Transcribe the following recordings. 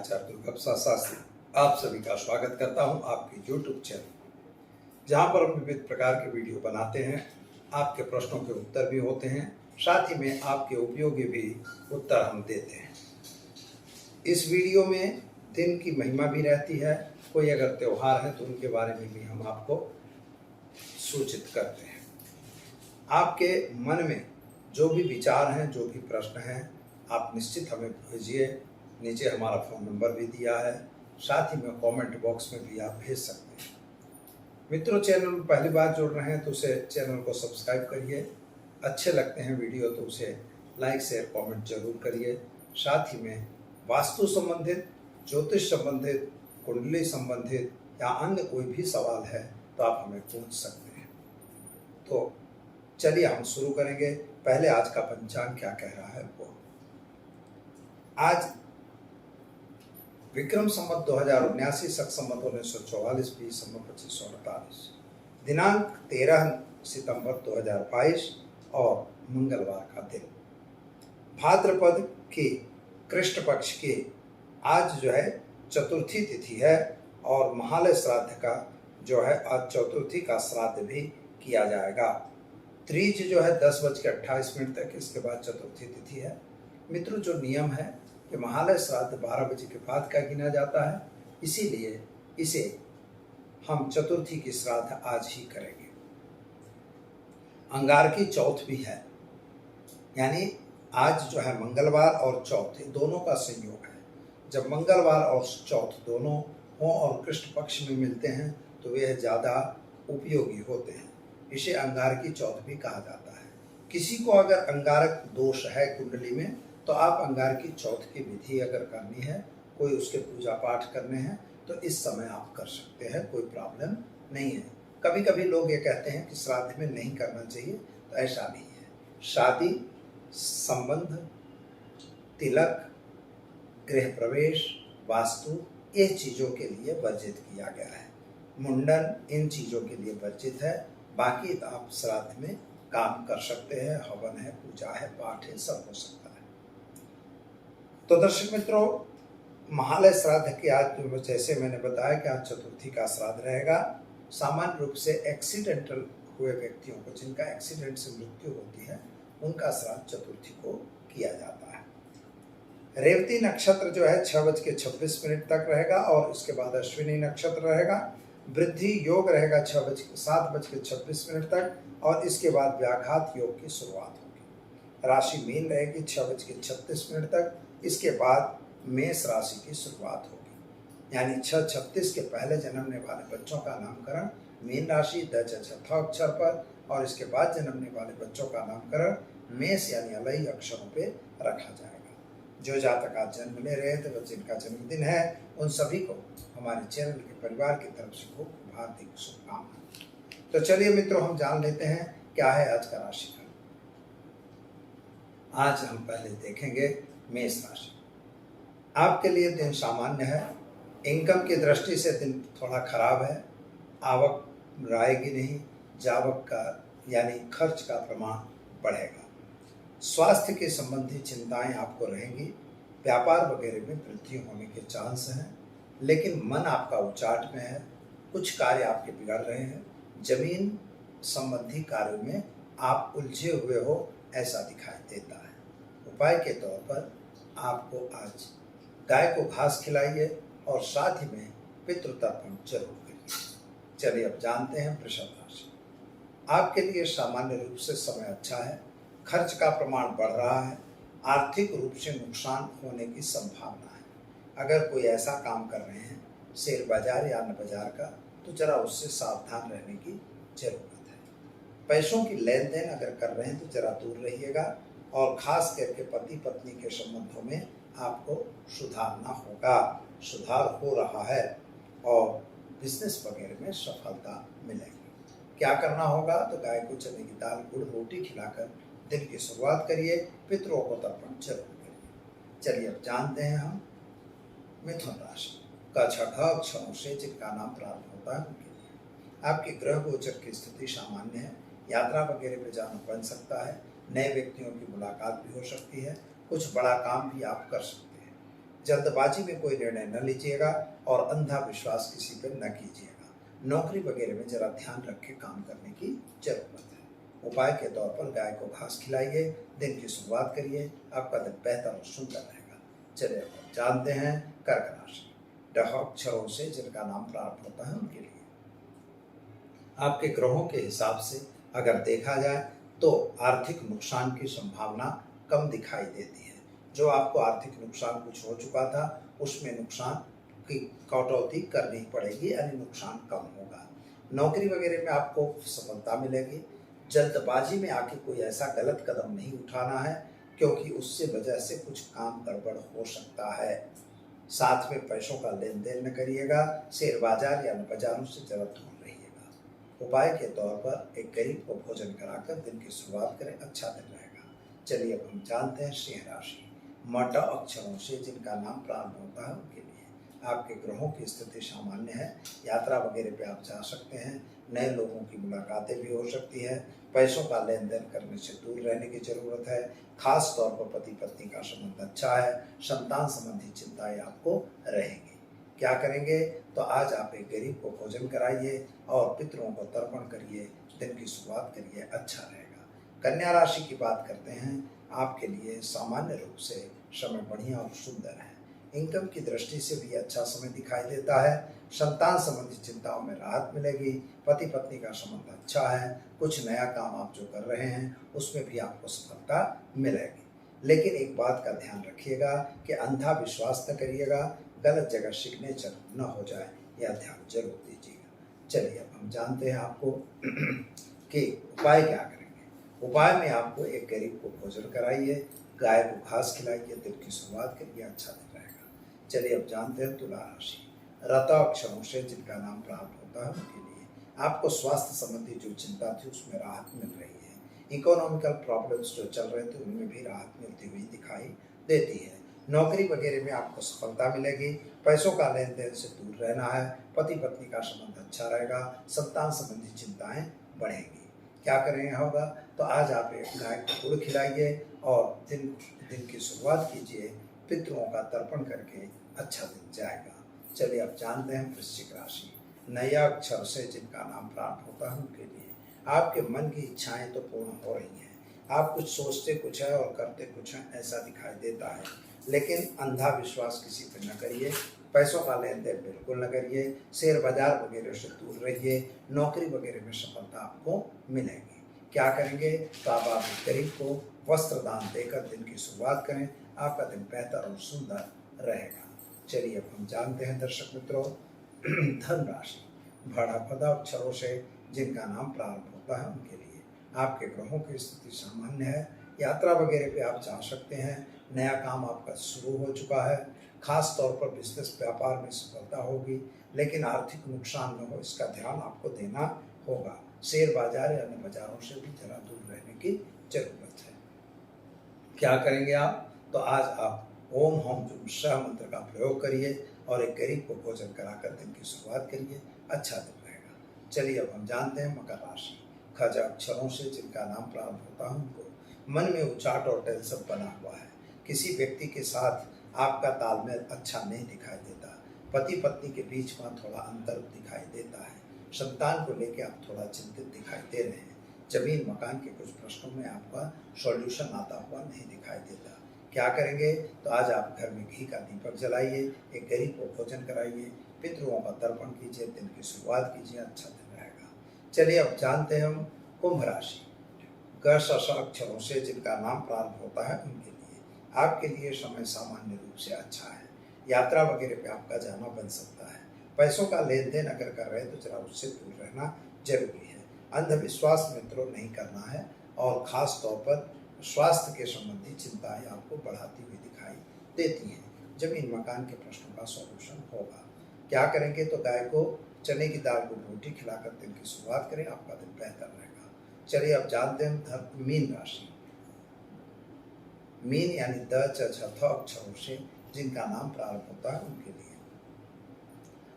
आचार्य दुर्गाप्रसाद शास्त्री आप सभी का स्वागत करता हूं आपके YouTube चैनल, जहां पर हम विविध प्रकार के वीडियो बनाते हैं। आपके प्रश्नों के उत्तर भी होते हैं, साथ ही में आपके उपयोगी भी उत्तर हम देते हैं। इस वीडियो में दिन की महिमा भी रहती है, कोई अगर त्यौहार है तो उनके बारे में भी हम आपको सूचित करते हैं। आपके मन में जो भी विचार हैं, जो भी प्रश्न हैं, आप निश्चित हमें भेजिए। नीचे हमारा फ़ोन नंबर भी दिया है, साथ ही में कमेंट बॉक्स में भी आप भेज सकते हैं। मित्रों, चैनल में पहली बार जुड़ रहे हैं तो उसे चैनल को सब्सक्राइब करिए। अच्छे लगते हैं वीडियो तो उसे लाइक शेयर कमेंट जरूर करिए। साथ ही में वास्तु संबंधित, ज्योतिष संबंधित, कुंडली संबंधित या अन्य कोई भी सवाल है तो आप हमें पूछ सकते हैं। तो चलिए हम शुरू करेंगे। पहले आज का पंचांग क्या कह रहा है वो। आज विक्रम संवत 2079, शक संवत 1944, बी संवत 2548, दिनांक 13 सितंबर 2022 और मंगलवार का दिन। भाद्रपद की कृष्ण पक्ष की आज जो है चतुर्थी तिथि है और महालय श्राद्ध का जो है आज चतुर्थी का श्राद्ध भी किया जाएगा। त्रीज जो है 10:28 तक, इसके बाद चतुर्थी तिथि है। मित्रों, जो नियम है कि महालय श्राद्ध 12 बजे के बाद का गिना जाता है, इसीलिए इसे हम चतुर्थी की श्राद्ध आज ही करेंगे। अंगारकी चौथ भी है, यानी आज जो है मंगलवार और चौथ दोनों का संयोग है। जब मंगलवार और चौथ दोनों हों और कृष्ण पक्ष में मिलते हैं तो वे ज़्यादा उपयोगी होते हैं। इसे अंगारकी चौथ भी कहा जाता है। किसी को अगर अंगारक दोष है कुंडली में तो आप अंगारकी चौथ की विधि अगर करनी है, कोई उसके पूजा पाठ करने हैं तो इस समय आप कर सकते हैं, कोई प्रॉब्लम नहीं है। कभी कभी लोग ये कहते हैं कि श्राद्ध में नहीं करना चाहिए, तो ऐसा नहीं है। शादी, संबंध, तिलक, गृह प्रवेश, वास्तु, ये चीज़ों के लिए वर्जित किया गया है। मुंडन इन चीज़ों के लिए वर्जित है। बाकी आप श्राद्ध में काम कर सकते हैं। हवन है, पूजा है, पाठ है, सब हो सकता है। तो दर्शक मित्रों, महालय श्राद्ध के आज जैसे मैंने बताया कि आज चतुर्थी का श्राद्ध रहेगा। सामान्य रूप से एक्सीडेंटल हुए व्यक्तियों को, जिनका एक्सीडेंट से मृत्यु होती है, उनका श्राद्ध चतुर्थी को किया जाता है। रेवती नक्षत्र जो है 6:26 तक रहेगा और इसके बाद अश्विनी नक्षत्र रहेगा। वृद्धि योग रहेगा 7:26 तक और इसके बाद व्याघात योग की शुरुआत होगी। राशि मीन रहेगी 6:36 तक। इसके बाद मेष राशि की शुरुआत होगी, यानी 6:36 के पहले जन्मने वाले बच्चों का नामकरण मीन राशि द चौथा अक्षर पर और इसके बाद जन्मने वाले बच्चों का नामकरण मेष यानी अलई अक्षरों पे रखा जाएगा। जो जातक आज जन्म ले रहे थे, जिनका जन्मदिन है, उन सभी को हमारे चैनल के परिवार की तरफ से खूब हार्दिक शुभकामनाएं। तो चलिए मित्रों, हम जान लेते हैं क्या है आज का राशिफल। आज हम पहले देखेंगे मेष राशि। आपके लिए दिन सामान्य है। इनकम की दृष्टि से दिन थोड़ा खराब है। आवक आएगी नहीं, जावक का यानी खर्च का प्रमाण बढ़ेगा। स्वास्थ्य के संबंधी चिंताएं आपको रहेंगी। व्यापार वगैरह में वृद्धि होने के चांस हैं, लेकिन मन आपका उचाट में है। कुछ कार्य आपके बिगड़ रहे हैं। जमीन संबंधी कार्यों में आप उलझे हुए हो, ऐसा दिखाई देता है। उपाय के तौर पर आपको आज गाय को घास खिलाइए और साथ ही में पितृतर्पण जरूर करिए। चलिए अब जानते हैं वृषभ राशि। आपके लिए सामान्य रूप से समय अच्छा है। खर्च का प्रमाण बढ़ रहा है। आर्थिक रूप से नुकसान होने की संभावना है। अगर कोई ऐसा काम कर रहे हैं शेयर बाजार या अन्य बाजार का, तो जरा उससे सावधान रहने की जरूरत है। पैसों की लेन देन अगर कर रहे हैं तो जरा दूर रहिएगा और खास करके पति पत्नी के संबंधों में आपको सुधारना होगा। सुधार हो रहा है और बिजनेस वगैरह में सफलता मिलेगी। क्या करना होगा, तो गाय को चने की दाल, गुड़, रोटी खिलाकर दिन की शुरुआत करिए। पितरों को तर्पण जरूर करिए। चलिए अब जानते हैं हम मिथुन राशि का छठा अक्षरों से जिनका नाम प्रारंभ होता है उनके लिए। आपके ग्रह गोचर की स्थिति सामान्य है। यात्रा वगैरह पे जाना बन सकता है। नए व्यक्तियों की मुलाकात भी हो सकती है। कुछ बड़ा काम भी आप कर सकते हैं। जल्दबाजी में कोई निर्णय न लीजिएगा और अंधा विश्वास किसी पर न कीजिएगा। नौकरी वगैरह में जरा ध्यान रख के काम करने की जरूरत है। उपाय के तौर पर गाय को घास खिलाइए, दिन की शुरुआत करिए, आपका दिन बेहतर और सुंदर रहेगा। चलिए अब हम जानते हैं कर्क राशि। ड अक्षरों से जिनका नाम प्रारंभ होता है उनके लिए आपके ग्रहों के हिसाब से अगर देखा जाए तो आर्थिक नुकसान की संभावना कम दिखाई देती है। जो आपको आर्थिक नुकसान कुछ हो चुका था उसमें नुकसान की कटौती करनी पड़ेगी, यानी नुकसान कम होगा। नौकरी वगैरह में आपको सफलता मिलेगी। जल्दबाजी में आके कोई ऐसा गलत कदम नहीं उठाना है, क्योंकि उससे वजह से कुछ काम गड़बड़ हो सकता है। साथ में पैसों का लेन देन न करिएगा। शेयर बाजार या बाजारों से जरा दूर रहिएगा। उपाय के तौर पर एक गरीब को भोजन कराकर दिन की शुरुआत करें, अच्छा दिन रहेगा। चलिए अब हम जानते हैं सिंह राशि। मट अक्षरों से जिनका नाम प्रारंभ होता है उनके लिए आपके ग्रहों की स्थिति सामान्य है। यात्रा वगैरह पे आप जा सकते हैं। नए लोगों की मुलाकातें भी हो सकती है। पैसों का लेन देन करने से दूर रहने की जरूरत है। खास तौर पर पति पत्नी का संबंध अच्छा है। संतान संबंधी चिंताएं आपको रहेंगी। क्या करेंगे तो आज आप एक गरीब को भोजन कराइए और पितरों को तर्पण करिए, दिन की शुरुआत करिए, अच्छा रहेगा। कन्या राशि की बात करते हैं। आपके लिए सामान्य रूप से समय बढ़िया और सुंदर है। इनकम की दृष्टि से भी अच्छा समय दिखाई देता है। संतान संबंधी चिंताओं में राहत मिलेगी। पति पत्नी का संबंध अच्छा है। कुछ नया काम आप जो कर रहे हैं उसमें भी आपको सफलता मिलेगी। लेकिन एक बात का ध्यान रखिएगा कि अंधा विश्वास न करिएगा, गलत जगह सिग्नेचर न हो जाए, यह ध्यान जरूर दीजिएगा। चलिए अब हम जानते हैं आपको कि उपाय क्या करेंगे। उपाय में आपको एक गरीब को भोजन कराइए, गाय को घास खिलाइए, दिन की शुरुआत करिए, अच्छा दिन रहेगा। चलिए अब जानते हैं तुला राशि। रत अक्षरों से जिनका नाम प्रारंभ होता है उनके लिए आपको स्वास्थ्य संबंधी जो चिंता थी उसमें राहत मिल रही है। इकोनॉमिकल प्रॉब्लम्स जो चल रहे थे उनमें भी राहत मिलती हुई दिखाई देती है। नौकरी वगैरह में आपको सफलता मिलेगी। पैसों का लेन देन से दूर रहना है। पति पत्नी का संबंध अच्छा रहेगा। संतान संबंधी चिंताएं बढ़ेंगी। क्या करें होगा तो आज आप एक गाय को गुड़ खिलाइए और दिन की शुरुआत कीजिए। पितरों का तर्पण करके अच्छा दिन जाएगा। चलिए अब जानते हैं वृश्चिक राशि। नया अक्षर से जिनका नाम प्रारंभ होता है उनके लिए आपके मन की इच्छाएं तो पूर्ण हो रही हैं। आप कुछ सोचते कुछ है और करते कुछ है, ऐसा दिखाई देता है। लेकिन अंधा विश्वास किसी पर न करिए। पैसों का लेन देन बिल्कुल न करिए। शेयर बाजार वगैरह से दूर रहिए। नौकरी वगैरह में सफलता आपको मिलेगी। क्या करेंगे तो आप गरीब को वस्त्र दान देकर दिन की शुरुआत करें, आपका दिन बेहतर और सुंदर रहेगा। चलिए अब हम जानते हैं दर्शक मित्रों धन राशि। भड़ा अक्षरों से जिनका नाम प्रारंभ होता है उनके लिए आपके ग्रहों की स्थिति सामान्य है। यात्रा वगैरह पे आप जा सकते हैं। नया काम आपका शुरू हो चुका है। खास तौर पर बिजनेस व्यापार में सफलता होगी, लेकिन आर्थिक नुकसान न हो इसका ध्यान आपको देना होगा। शेयर बाजार या अन्य बाजारों से भी जरा दूर रहने की जरूरत है। क्या करेंगे आप तो आज आप ओम हम जुम सह मंत्र का प्रयोग करिए और एक गरीब को भोजन कराकर दिन की शुरुआत करिए, अच्छा दिन रहेगा। चलिए अब हम जानते हैं मकर राशि। खज अक्षरों से जिनका नाम प्रारंभ होता है उनको मन में उचाट और टेंशन बना हुआ है। किसी व्यक्ति के साथ आपका तालमेल अच्छा नहीं दिखाई देता। पति पत्नी के बीच में थोड़ा अंतर दिखाई देता है। संतान को लेकर आप थोड़ा चिंतित दिखाई दे रहे हैं। जमीन मकान के कुछ प्रश्नों में आपका सॉल्यूशन आता हुआ नहीं दिखाई देता। क्या करेंगे तो आज आप घर में घी का दीपक जलाइए, एक गरीब को भोजन कराइए, पितरों का तर्पण कीजिए, दिन की शुरुआत कीजिए, अच्छा दिन रहेगा। चलिए अब जानते हैं हम कुंभ राशि। ग श अक्षरों से जिनका नाम प्रारंभ होता है उनके लिए आपके लिए समय सामान्य रूप से अच्छा है। यात्रा वगैरह पे आपका जाना बन सकता है। पैसों का लेन देन अगर कर रहे हैं तो जरा उससे दूर रहना जरूरी है। अंधविश्वास मित्रों नहीं करना है और ख़ास तौर पर स्वास्थ्य के संबंधी चिंताएं आपको बढ़ाती हुई दिखाई देती हैं। जमीन मकान के प्रश्नों का सॉल्यूशन होगा। क्या करेंगे तो गाय को चने की दाल को रोटी खिलाकर दिन की शुरुआत करें, आपका दिन बेहतर रहेगा। चलिए अब जानते हैं मीन राशि। मीन यानी द च छ थ अक्षरों से जिनका नाम प्रारंभ होता है उनके लिए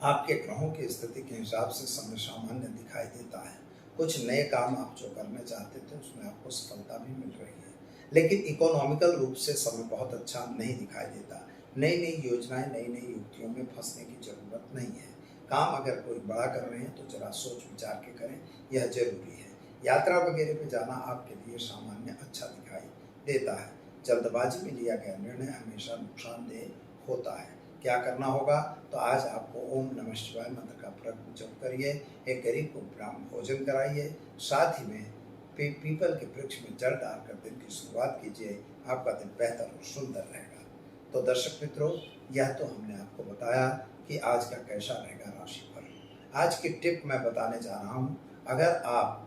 आपके ग्रहों की स्थिति के हिसाब से समय सामान्य दिखाई देता है। कुछ नए काम आप जो करना चाहते थे उसमें आपको सफलता भी मिल रही है, लेकिन इकोनॉमिकल रूप से समय बहुत अच्छा नहीं दिखाई देता। नई नई योजनाएं, नई नई युक्तियों में फंसने की जरूरत नहीं है। काम अगर कोई बड़ा कर रहे हैं तो जरा सोच विचार के करें, यह जरूरी है। यात्रा वगैरह पे जाना आपके लिए सामान्य अच्छा दिखाई देता है। जल्दबाजी में लिया गया निर्णय हमेशा नुकसानदेह होता है। क्या करना होगा? तो आज आपको ओम नमः शिवाय मंत्र का प्रयोग जप करिए, एक गरीब को ब्राह्मण भोजन कराइए, साथ ही में पीपल के वृक्ष में जल डालकर दिन की शुरुआत कीजिए। आपका दिन बेहतर और सुंदर रहेगा। तो दर्शक मित्रों, यह तो हमने आपको बताया कि आज का कैसा रहेगा राशिफल। आज की टिप मैं बताने जा रहा हूँ। अगर आप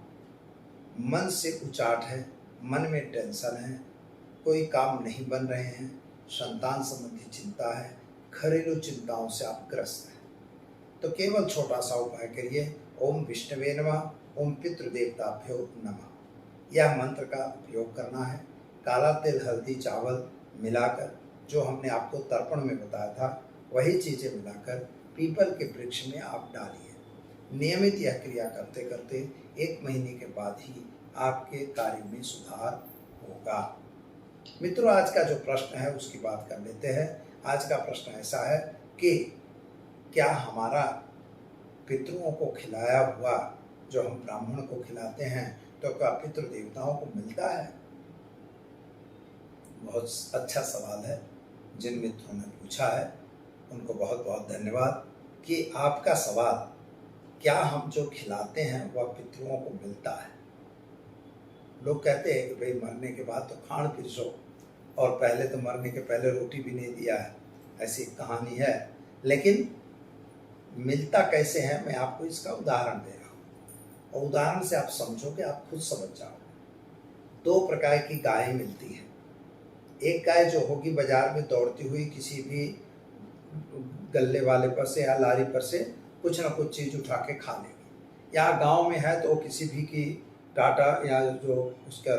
मन से उचाट है, मन में टेंशन है, कोई काम नहीं बन रहे हैं, संतान संबंधी चिंता है, घरेलू चिंताओं से आप ग्रस्त हैं, तो केवल छोटा सा उपाय करिए। ओम विष्णवे नमः, ओम पितृदेवताभ्यो नमः, यह मंत्र का उपयोग करना है। काला तिल, हल्दी, चावल मिलाकर, जो हमने आपको तर्पण में बताया था, वही चीज़ें मिलाकर पीपल के वृक्ष में आप डालिए। नियमित यह क्रिया करते करते 1 महीने के बाद ही आपके कार्य में सुधार होगा। मित्रों, आज का जो प्रश्न है उसकी बात कर लेते हैं। आज का प्रश्न ऐसा है कि क्या हमारा पितरों को खिलाया हुआ जो हम ब्राह्मण को खिलाते हैं, तो क्या पितृ देवताओं को मिलता है? बहुत अच्छा सवाल है। जिन मित्रों ने पूछा है उनको बहुत बहुत धन्यवाद कि आपका सवाल, क्या हम जो खिलाते हैं वह पितरों को मिलता है? लोग कहते हैं कि भाई मरने के बाद तो खाण पिरसो, और पहले तो मरने के पहले रोटी भी नहीं दिया है, ऐसी कहानी है। लेकिन मिलता कैसे है, मैं आपको इसका उदाहरण दे रहा हूँ, और उदाहरण से आप समझोगे, आप खुद समझ जाओगे। 2 प्रकार की गायें मिलती हैं। एक गाय जो होगी बाजार में दौड़ती हुई किसी भी गल्ले वाले पर से या लारी पर से कुछ ना कुछ चीज़ उठा के खा लेगी, या गांव में है तो किसी भी की टाटा या जो उसका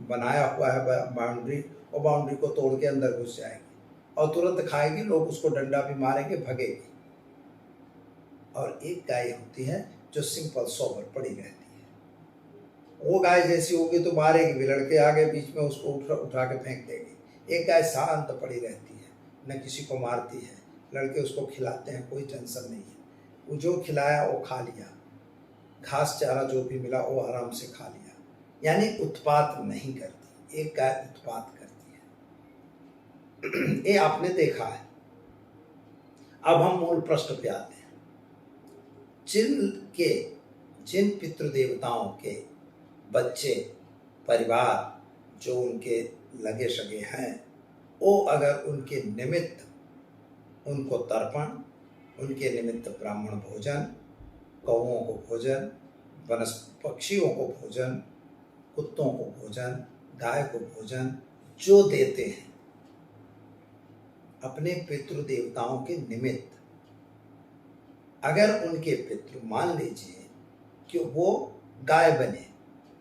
बनाया हुआ है बाउंड्री, और बाउंड्री को तोड़ के अंदर घुस जाएगी और तुरंत खाएगी, लोग उसको डंडा भी मारेंगे, भगेगी। और एक गाय होती है जो सिंपल सोबर पड़ी रहती है। वो गाय जैसी होगी तो मारेगी भी, लड़के आगे बीच में उसको उठा के फेंक देगी। एक गाय शांत पड़ी रहती है, न किसी को मारती है, लड़के उसको खिलाते हैं, कोई टेंशन नहीं है। वो जो खिलाया वो खा लिया, घास चारा जो भी मिला वो आराम से खा लिया, यानी उत्पात नहीं करती। एक गाय उत्पात करती है। ये आपने देखा है। अब हम मूल प्रश्न पे आते हैं। जिन पितृदेवताओं के बच्चे, परिवार जो उनके लगे सगे हैं, वो अगर उनके निमित्त उनको तर्पण, उनके निमित्त ब्राह्मण भोजन, कौओं को भोजन, पक्षियों को भोजन, कुत्तों को भोजन, गाय को भोजन जो देते हैं अपने पितृ देवताओं के निमित्त, अगर उनके पितृ, मान लीजिए कि वो गाय बने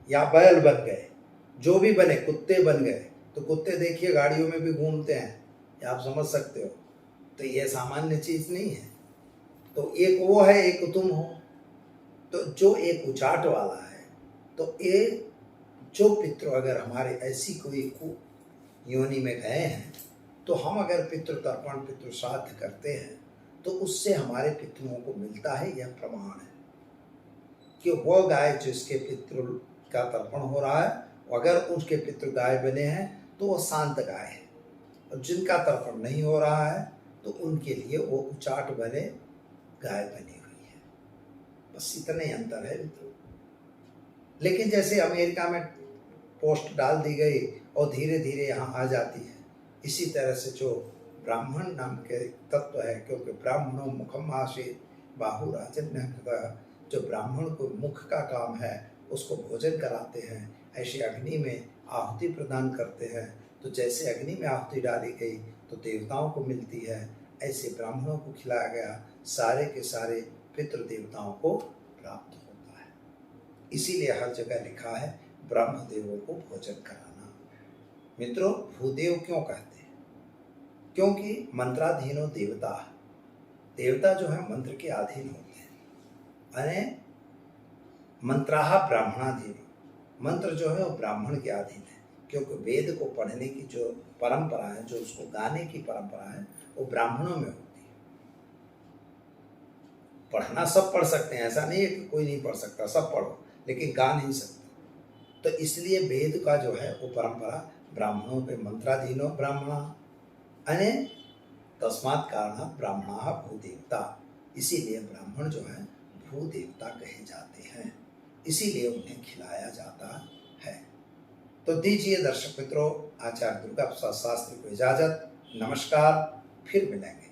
या बैल बन गए, जो भी बने, कुत्ते बन गए, तो कुत्ते देखिए गाड़ियों में भी घूमते हैं, या आप समझ सकते हो। तो ये सामान्य चीज नहीं है। तो एक वो है, एक तुम हो। तो जो एक उचाट वाला है, तो ये जो पितृ अगर हमारे ऐसी कोई योनि में गए हैं, तो हम अगर पितृ तर्पण, पितृ श्राद्ध करते हैं, तो उससे हमारे पितरों को मिलता है। यह प्रमाण है कि वह गाय जिसके पितृ का तर्पण हो रहा है, अगर उसके पितृ गाय बने हैं तो वो शांत गाय है, और जिनका तर्पण नहीं हो रहा है तो उनके लिए वो उचाट बने गाय बनी हुई है। बस इतने ही अंतर है मित्रों। लेकिन जैसे अमेरिका में पोस्ट डाल दी गई और धीरे धीरे यहाँ आ जाती है, इसी तरह से जो ब्राह्मण नाम के तत्व है, क्योंकि ब्राह्मणों मुखम आसीत बाहु राजन्य, जो ब्राह्मण को मुख का काम है उसको भोजन कराते हैं, ऐसे अग्नि में आहुति प्रदान करते हैं। तो जैसे अग्नि में आहुति डाली गई तो देवताओं को मिलती है, ऐसे ब्राह्मणों को खिलाया गया सारे के सारे पितृ देवताओं को प्राप्त होता है। इसीलिए हर जगह लिखा है ब्रह्मदेवों को भोजन कराना। मित्रों, भूदेव क्यों कहते हैं? क्योंकि मंत्राधीनो देवता, देवता जो है मंत्र के अधीन होते हैं। अने मंत्राह ब्राह्मणाधीन, मंत्र जो है वो ब्राह्मण के अधीन है। क्योंकि वेद को पढ़ने की जो परंपरा है, जो उसको गाने की परंपरा है, वो ब्राह्मणों में होती है। पढ़ना सब पढ़ सकते हैं, ऐसा नहीं है कि कोई नहीं पढ़ सकता, सब पढ़ो, लेकिन गा नहीं सकते। तो इसलिए वेद का जो है वो परंपरा ब्राह्मणों पे, मंत्राधीनो ब्राह्मणा अने तस्मात् कारणात् ब्राह्मणा भूदेवता, इसीलिए ब्राह्मण जो है भूदेवता कहे जाते हैं, इसीलिए उन्हें खिलाया जाता है। तो दीजिए दर्शक मित्रों आचार्य दुर्गा प्रसाद शास्त्री को इजाजत। नमस्कार, फिर मिलेंगे।